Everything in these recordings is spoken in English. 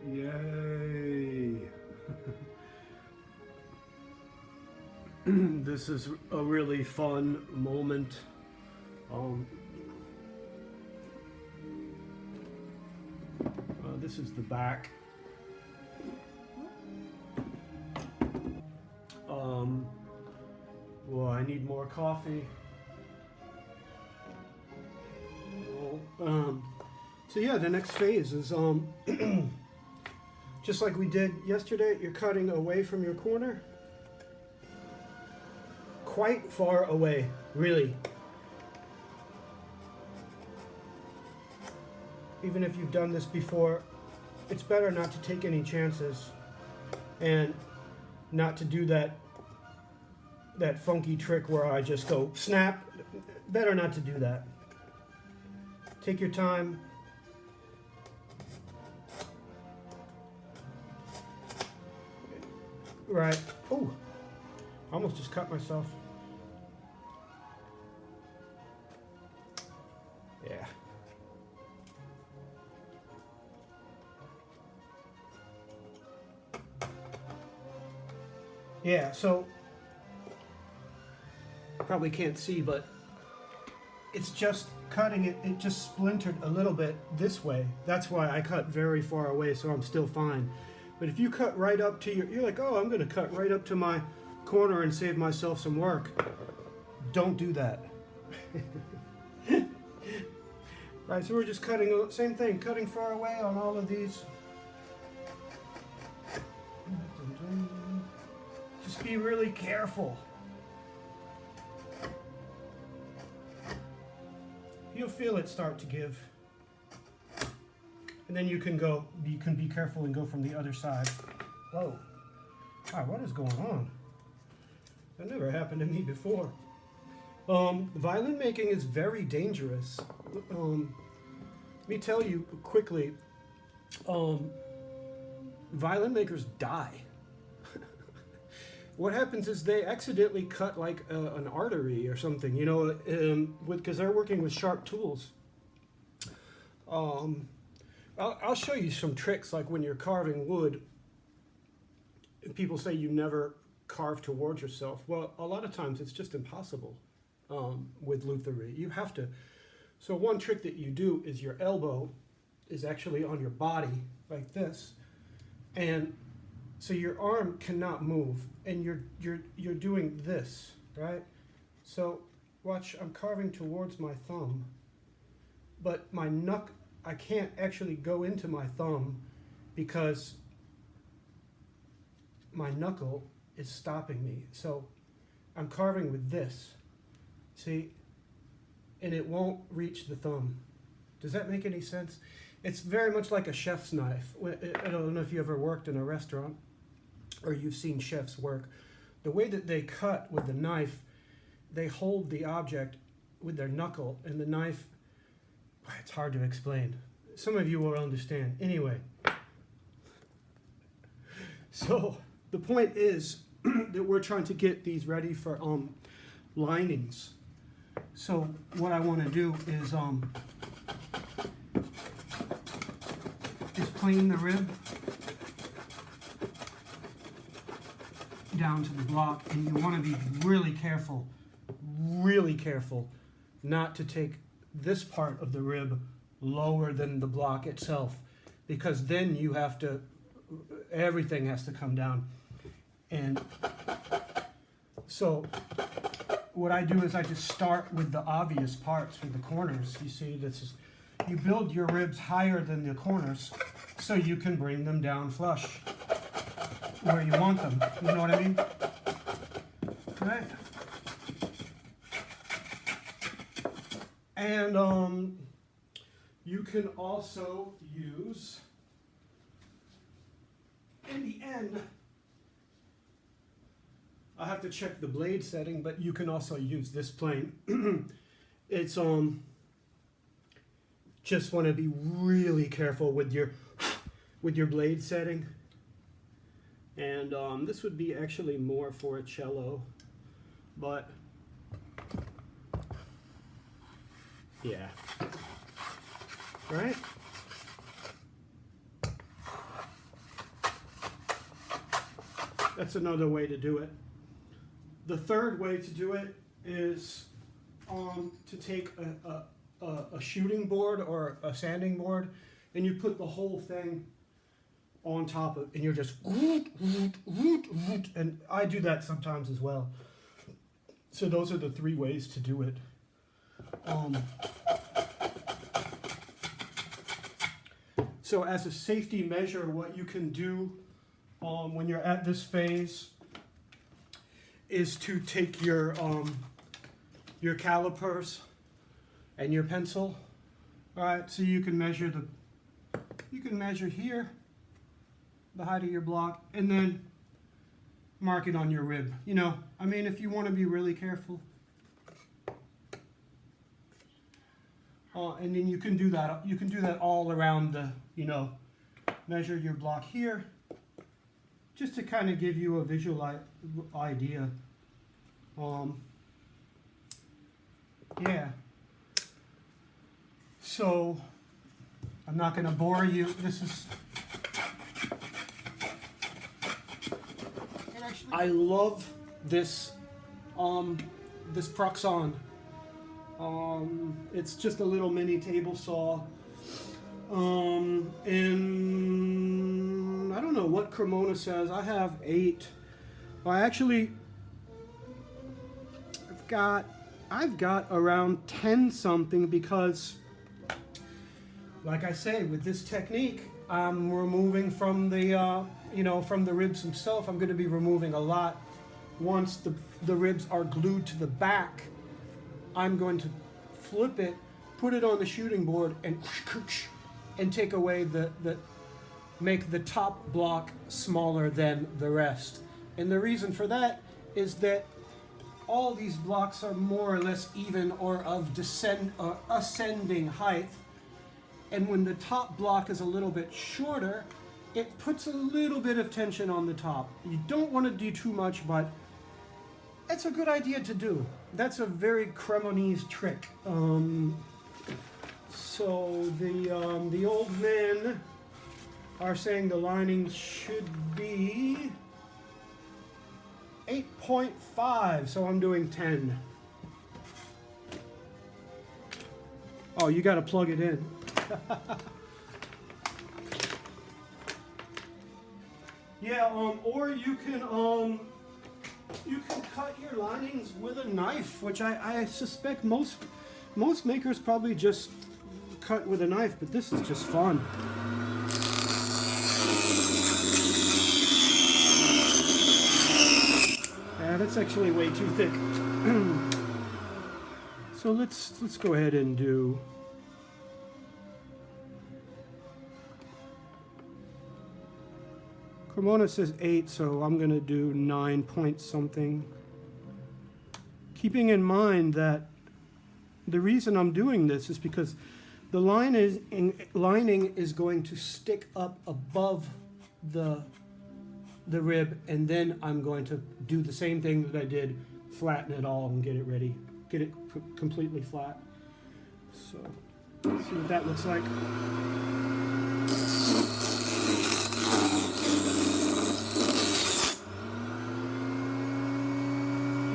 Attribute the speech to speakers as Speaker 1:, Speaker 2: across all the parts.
Speaker 1: Yay! This is a really fun moment. Um, this is the back. Well, I need more coffee. So yeah, the next phase is just like we did yesterday. You're cutting away from your corner, quite far away, really. Even if you've done this before, it's better not to take any chances and not to do that funky trick where I just go snap. Better not to do that. Take your time. Right. Oh, I almost just cut myself. Yeah. Yeah, so probably can't see, but it's just cutting it. It just splintered a little bit this way. That's why I cut very far away, so I'm still fine. But if you cut right up to you're like, oh, I'm going to cut right up to my corner and save myself some work. Don't do that. Right, so we're just cutting, same thing, cutting far away on all of these. Just be really careful. You'll feel it start to give. And then you can be careful and go from the other side. Whoa. Wow, what is going on? That never happened to me before. Violin making is very dangerous. Let me tell you quickly, violin makers die. What happens is they accidentally cut like an artery or something, you know, because they're working with sharp tools. I'll show you some tricks, like when you're carving wood. People say you never carve towards yourself. Well, a lot of times it's just impossible with lutherie. You have to. So one trick that you do is your elbow is actually on your body like this, and so your arm cannot move, and you're doing this, right? So watch, I'm carving towards my thumb, but my I can't actually go into my thumb because my knuckle is stopping me. So I'm carving with this, see, and it won't reach the thumb. Does that make any sense? It's very much like a chef's knife. I don't know if you ever worked in a restaurant or you've seen chefs work. The way that they cut with the knife, they hold the object with their knuckle, and the knife, it's hard to explain. Some of you will understand. Anyway, so the point is that we're trying to get these ready for linings. So what I want to do is plane the rib down to the block, and you want to be really careful not to take this part of the rib lower than the block itself, because then you have to, everything has to come down. And so what I do is I just start with the obvious parts, with the corners. You see, this is, you build your ribs higher than the corners so you can bring them down flush where you want them. You know what I mean? Right. And you can also use, in the end, I have to check the blade setting, but you can also use this plane. It's just want to be really careful with your blade setting. And this would be actually more for a cello, but yeah, right? That's another way to do it. The third way to do it is to take a shooting board or a sanding board, and you put the whole thing on top of, and you're just, and I do that sometimes as well. So those are the three ways to do it. So as a safety measure, what you can do when you're at this phase is to take your calipers and your pencil. All right, so you can measure here the height of your block, and then mark it on your rib. You know, I mean, if you want to be really careful. And then you can do that. You can do that all around the, you know, measure your block here, just to kind of give you a visual idea. Yeah. So I'm not going to bore you. This is. I love this. This Proxon. It's just a little mini table saw. And I don't know what Cremona says. I have 8. Well, I've got around 10 something, because, like I say, with this technique, I'm removing from the, from the ribs themselves. I'm going to be removing a lot. Once the ribs are glued to the back, I'm going to flip it, put it on the shooting board, and take away make the top block smaller than the rest. And the reason for that is that all these blocks are more or less even or of ascending height. And when the top block is a little bit shorter, it puts a little bit of tension on the top. You don't want to do too much, but it's a good idea to do. That's a very Cremonese trick. So the old men are saying the lining should be 8.5, so I'm doing 10. Oh, you got to plug it in. Yeah, or you can cut your linings with a knife, which I suspect most makers probably just cut with a knife, but this is just fun. Yeah, that's actually way too thick. So let's go ahead and do. Cremona says 8, so I'm going to do 9 point something. Keeping in mind that the reason I'm doing this is because the lining is going to stick up above the rib, and then I'm going to do the same thing that I did, flatten it all and get it ready, get it completely flat. So let's see what that looks like.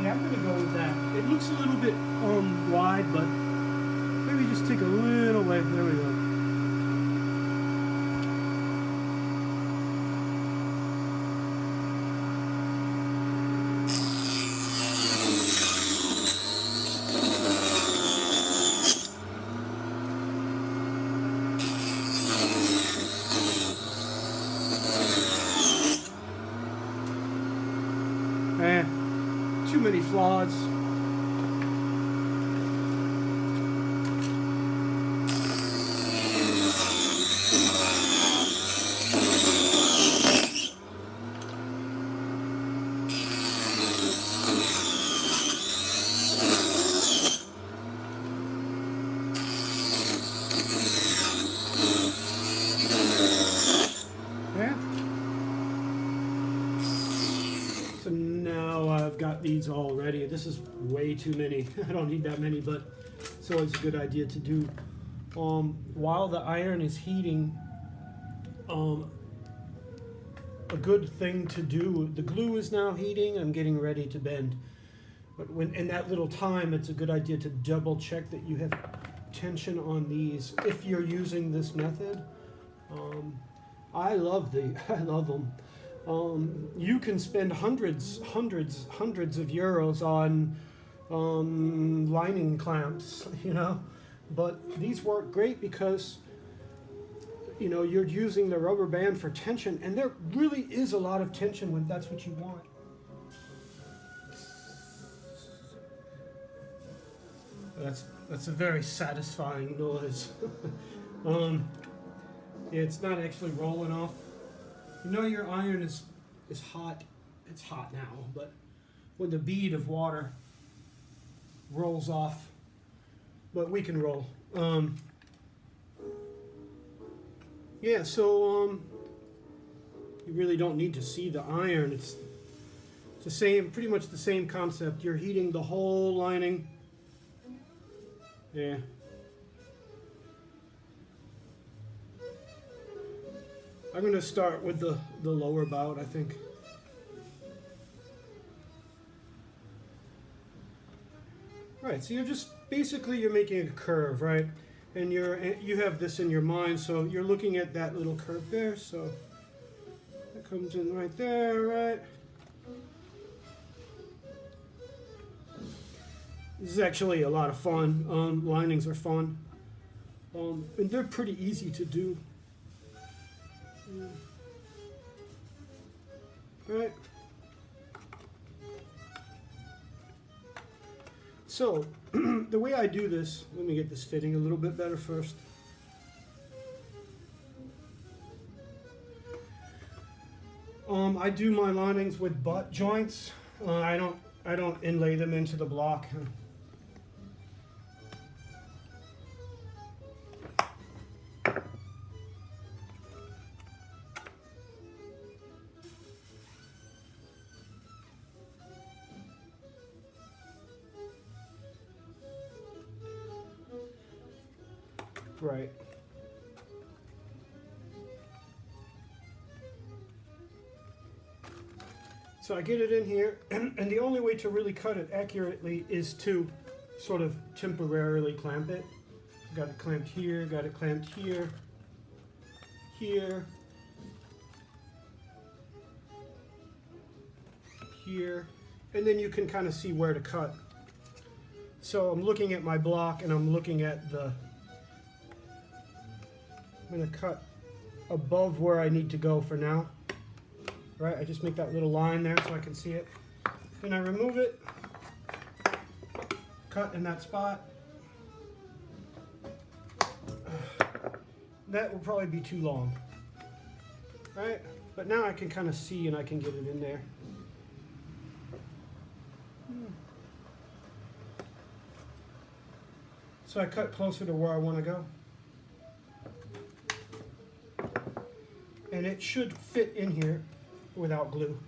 Speaker 1: Yeah, I'm going to go with that. It looks a little bit wide, but maybe just take a little way. There we go. Too many flaws. So now I've got these all ready. This is way too many. I don't need that many, but it's always a good idea to do. While the iron is heating, a good thing to do. The glue is now heating. I'm getting ready to bend. But when in that little time, it's a good idea to double check that you have tension on these if you're using this method. I love them. You can spend hundreds of euros on lining clamps, but these work great because you're using the rubber band for tension, and there really is a lot of tension when that's what you want. That's a very satisfying noise. It's not actually rolling off. Your iron is hot. It's hot now, but when the bead of water rolls off, but we can roll. Yeah, so you really don't need to see the iron. It's the same, pretty much the same concept. You're heating the whole lining. Yeah. I'm going to start with the lower bout, I think. Right, so you're just, basically you're making a curve, right? And you have this in your mind, so you're looking at that little curve there, so that comes in right there, right? This is actually a lot of fun. Linings are fun. And they're pretty easy to do. Right? So, the way I do this, let me get this fitting a little bit better first. I do my linings with butt joints. I don't inlay them into the block. Right. So I get it in here, and the only way to really cut it accurately is to sort of temporarily clamp it. Got it clamped here, got it clamped here, here, here, and then you can kind of see where to cut. So I'm looking at my block and I'm looking at I'm going to cut above where I need to go for now. Right, I just make that little line there so I can see it. Then I remove it, cut in that spot. That will probably be too long. Right, but now I can kind of see and I can get it in there. So I cut closer to where I want to go. And it should fit in here without glue.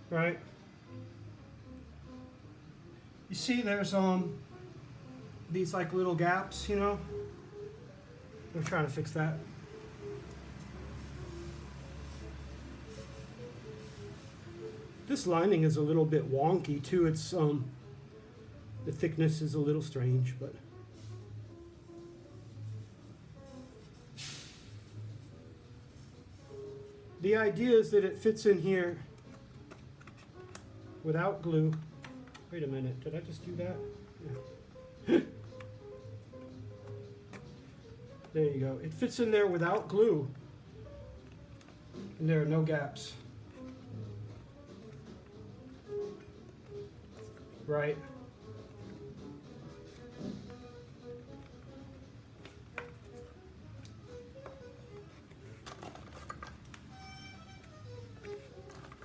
Speaker 1: Right? You see there's these like little gaps, I'm trying to fix that. This lining is a little bit wonky too. It's the thickness is a little strange, but the idea is that it fits in here without glue. Wait a minute, did I just do that? Yeah. There you go. It fits in there without glue. And there are no gaps. Right?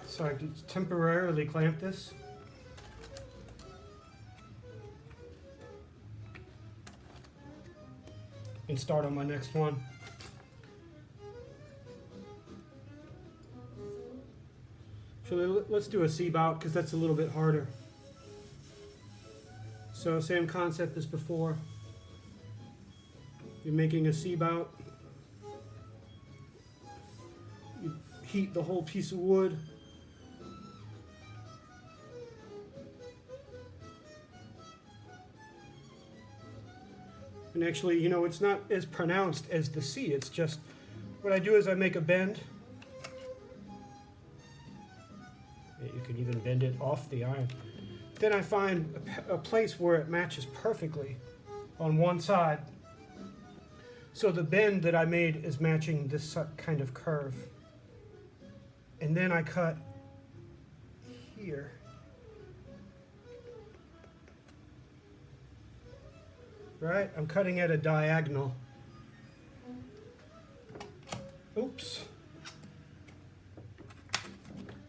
Speaker 1: So I can temporarily clamp this. And start on my next one. So let's do a C-bout because that's a little bit harder. So same concept as before. You're making a C-bout. heat the whole piece of wood. And actually, you know, it's not as pronounced as the C. It's just, what I do is I make a bend. You can even bend it off the iron. Then I find a place where it matches perfectly on one side. So the bend that I made is matching this kind of curve. And then I cut here. Right? I'm cutting at a diagonal. Oops.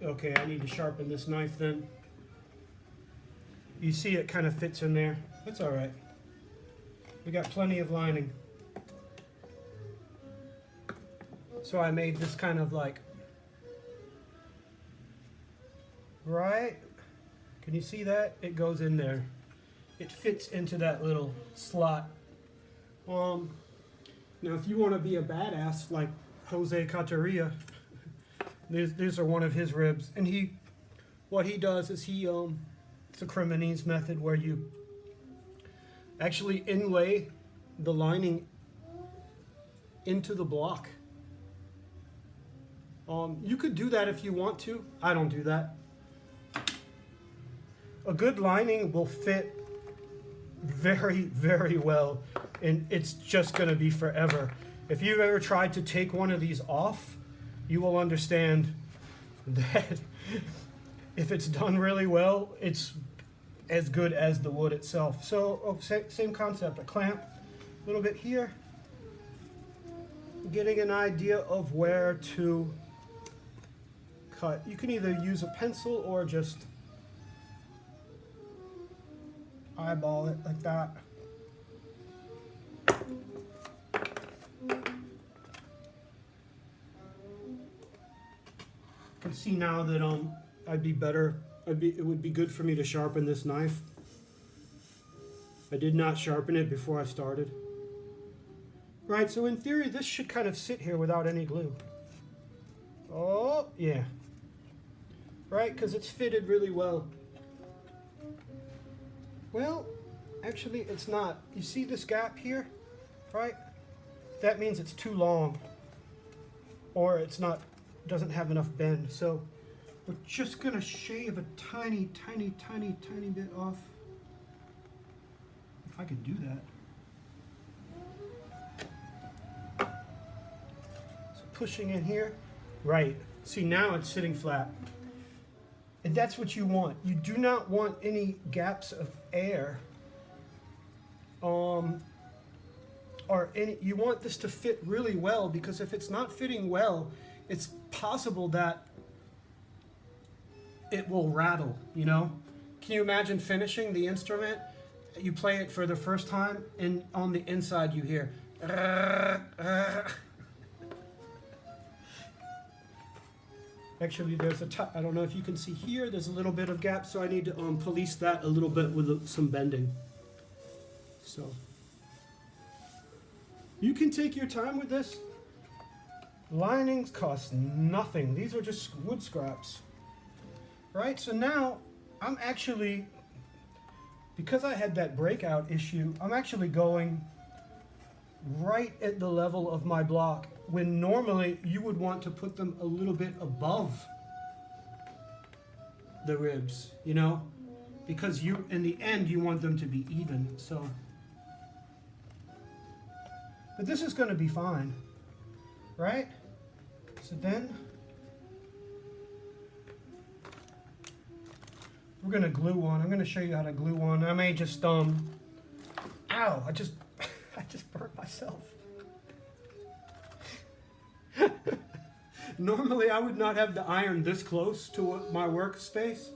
Speaker 1: Okay, I need to sharpen this knife then. You see it kind of fits in there. That's all right. We got plenty of lining. So I made this kind of like, right? Can you see that? It goes in there. It fits into that little slot. Now, if you want to be a badass like Jose Catarilla, these are one of his ribs. And what he does is it's a Cremonese method where you actually inlay the lining into the block. You could do that if you want to. I don't do that. A good lining will fit very, very well, and it's just going to be forever. If you've ever tried to take one of these off, you will understand that if it's done really well, it's as good as the wood itself. So same concept, a clamp, a little bit here, getting an idea of where to cut. You can either use a pencil or just eyeball it like that. I can see now that it would be good for me to sharpen this knife. I did not sharpen it before I started. Right, so in theory this should kind of sit here without any glue. Oh, yeah. Right, because it's fitted really well. Well, actually it's not. You see this gap here, right? That means it's too long, or doesn't have enough bend. So we're just gonna shave a tiny, tiny, tiny, tiny bit off. If I could do that. So pushing in here, right. See, now it's sitting flat. And that's what you want. You do not want any gaps of air. You want this to fit really well, because if it's not fitting well, it's possible that it will rattle, you know? Can you imagine finishing the instrument? You play it for the first time, and on the inside you hear Actually, I don't know if you can see here, there's a little bit of gap, so I need to police that a little bit with some bending. So, you can take your time with this. Linings cost nothing. These are just wood scraps. Right, so now I'm actually, because I had that breakout issue, I'm actually going right at the level of my block, when normally you would want to put them a little bit above the ribs, you know, because in the end you want them to be even. So, but this is going to be fine, right? So then we're going to glue one. I'm going to show you how to glue one. I may just ow, I just burnt myself. Normally I would not have the iron this close to my workspace,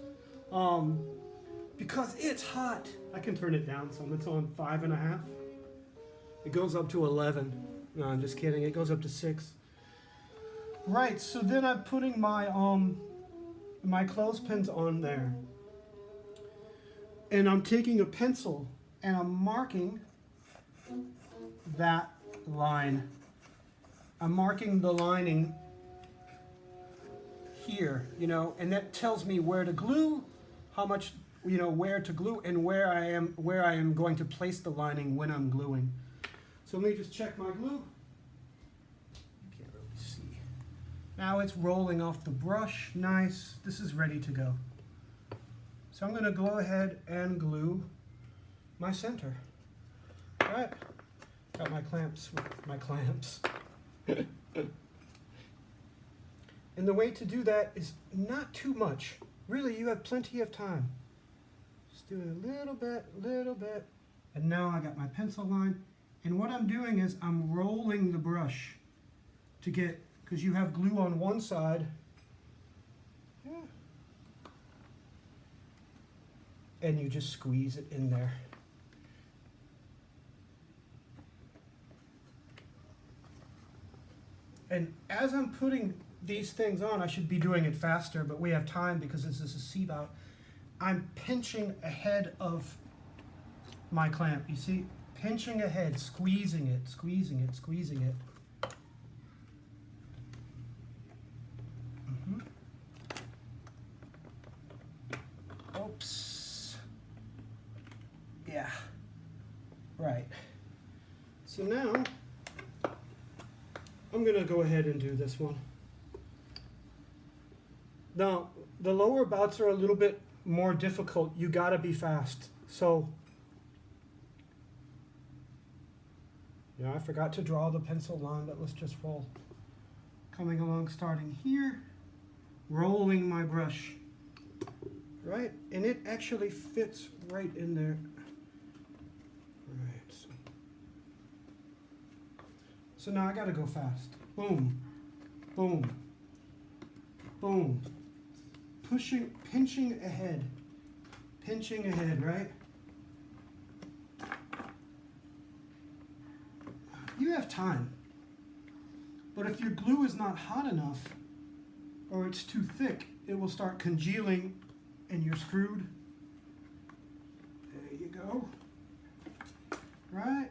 Speaker 1: because it's hot. I can turn it down some. It's on 5.5. It goes up to 11. No, I'm just kidding. It goes up to 6. Right, so then I'm putting my my clothespins on there. And I'm taking a pencil and I'm marking that line. I'm marking the lining here, you know, and that tells me where to glue, how much, you know, where to glue, and where I am going to place the lining when I'm gluing. So let me just check my glue. You can't really see. Now it's rolling off the brush. Nice. This is ready to go. So I'm going to go ahead and glue my center. All right. Got my clamps. And the way to do that is not too much. Really, you have plenty of time. Just do it a little bit. And now I got my pencil line. And what I'm doing is I'm rolling the brush to get, because you have glue on one side. Yeah. And you just squeeze it in there. And as I'm putting these things on, I should be doing it faster, but we have time because this is a C-bout. I'm pinching ahead of my clamp, you see? Pinching ahead, squeezing it. Oops. Yeah. Right. So now, I'm going to go ahead and do this one. Now, the lower bouts are a little bit more difficult. You got to be fast. So, yeah, I forgot to draw the pencil line, but let's just roll. Coming along, starting here, rolling my brush, right? And it actually fits right in there. Right. So now I got to go fast. Boom, boom, boom. Pinching ahead, right? You have time. But if your glue is not hot enough, or it's too thick, it will start congealing and you're screwed. There you go. Right?